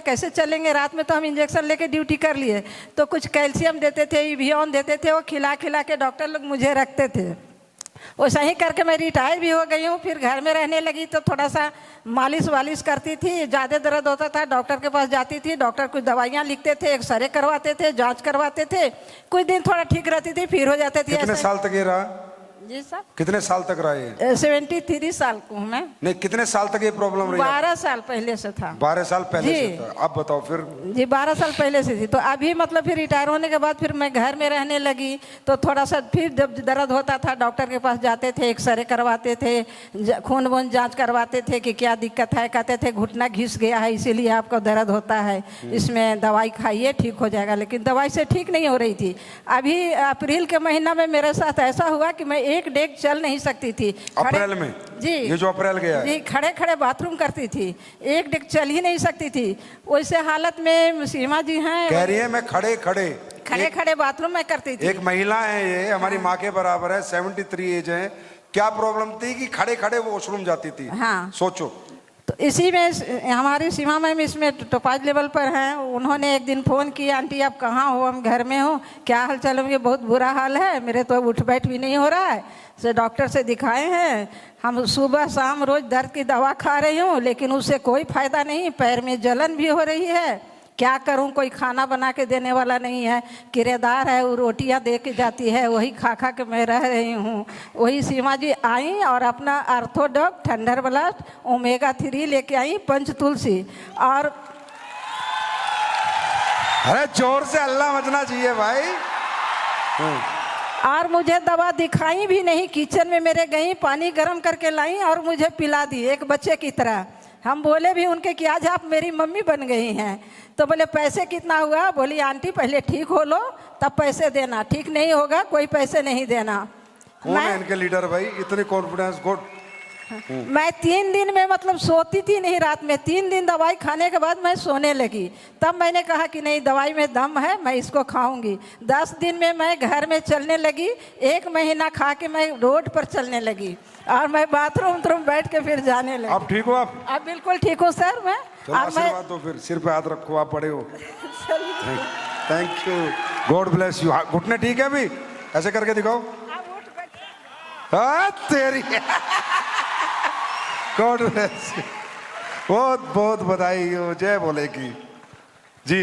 कैसे चलेंगे, रात में तो हम इंजेक्शन लेके ड्यूटी कर लिए। तो कुछ कैल्शियम देते थे, इवियन देते थे, वो खिला खिला के डॉक्टर लोग मुझे रखते थे। वैसा ही करके मैं रिटायर भी हो गई हूँ। फिर घर में रहने लगी तो थोड़ा सा मालिश वालिश करती थी, ज़्यादा दर्द होता था डॉक्टर के पास जाती थी, डॉक्टर कुछ दवाइयाँ लिखते थे, एक्सरे करवाते थे, जांच करवाते थे, कुछ दिन थोड़ा ठीक रहती थी, फिर हो जाते थे। कितने साल तक ये रहा? जी साहब, कितने साल तक रहा ये? 73 साल को हूँ मैं। नहीं, कितने साल तक ये प्रॉब्लम रही? 12 साल पहले से था। 12 साल पहले जी। से था। अब बताओ फिर। जी 12 साल पहले से थी। तो अभी मतलब फिर रिटायर होने के बाद फिर मैं घर में रहने लगी तो थोड़ा सा फिर जब दर्द होता था डॉक्टर के पास जाते थे, एक्सरे करवाते थे, खून वून जांच करवाते थे कि क्या दिक्कत है। कहते थे घुटना घिस गया है इसीलिए आपको दर्द होता है, इसमें दवाई खाइए ठीक हो जाएगा। लेकिन दवाई से ठीक नहीं हो रही थी। अभी अप्रैल के महीना में मेरे साथ ऐसा हुआ कि मैं एक डेग चल नहीं सकती थी। अप्रैल में? जी, ये जो अप्रैल गया है। जी, खड़े खड़े बाथरूम करती थी, एक डेग चल ही नहीं सकती थी। वैसे हालत में सीमा जी हैं, कह रही है मैं खड़े खड़े खड़े बाथरूम में करती थी। एक महिला है, ये हमारी माँ के बराबर है, 73 एज है। क्या प्रॉब्लम थी कि खड़े खड़े वो वॉशरूम जाती थी? हाँ, सोचो। तो इसी में हमारी सीमा मैम इसमें टॉप लेवल पर हैं। उन्होंने एक दिन फ़ोन किया, आंटी आप कहाँ हो? हम घर में हो, क्या हाल चाल? ये बहुत बुरा हाल है, मेरे तो उठ बैठ भी नहीं हो रहा है, से डॉक्टर से दिखाए हैं हम, सुबह शाम रोज़ दर्द की दवा खा रही हूँ लेकिन उससे कोई फ़ायदा नहीं, पैर में जलन भी हो रही है, क्या करूं? कोई खाना बना के देने वाला नहीं है, किराएदार है वो रोटियां दे के जाती है, वही खा खा के मैं रह रही हूं। वही सीमा जी आई और अपना आर्थोडॉक, थंडर ब्लास्ट, ओमेगा 3 लेके आई, पंच तुलसी। और अरे जोर से अल्लाह मचना चाहिए भाई। और मुझे दवा दिखाई भी नहीं, किचन में मेरे गई, पानी गर्म करके लाई और मुझे पिला दी एक बच्चे की तरह। हम बोले भी उनके कि आज आप मेरी मम्मी बन गई हैं। तो बोले पैसे कितना हुआ? बोली आंटी पहले ठीक हो लो तब पैसे देना, ठीक नहीं होगा कोई पैसे नहीं देना। कौन है इनके लीडर भाई? इतनी कॉन्फिडेंस? गुड। मैं 3 दिन में मतलब सोती थी नहीं रात में, 3 दिन दवाई खाने के बाद मैं सोने लगी। तब मैंने कहा कि नहीं दवाई में दम है, मैं इसको खाऊंगी। 10 दिन में मैं घर में चलने लगी, 1 महीना खा के मैं रोड पर चलने लगी और मैं बाथरूम बैठ के फिर जाने लगी। अब ठीक हो आप? अब बिल्कुल ठीक हूँ सर मैं। आशीर्वाद दो फिर, सिर पे हाथ रखो, आप बड़े हो। Thank you, God bless you. घुटने ठीक है अभी? ऐसे करके दिखाओ। तेरी गॉड ब्लेस यू, बहुत बहुत बधाई हो, जय बोले की जी।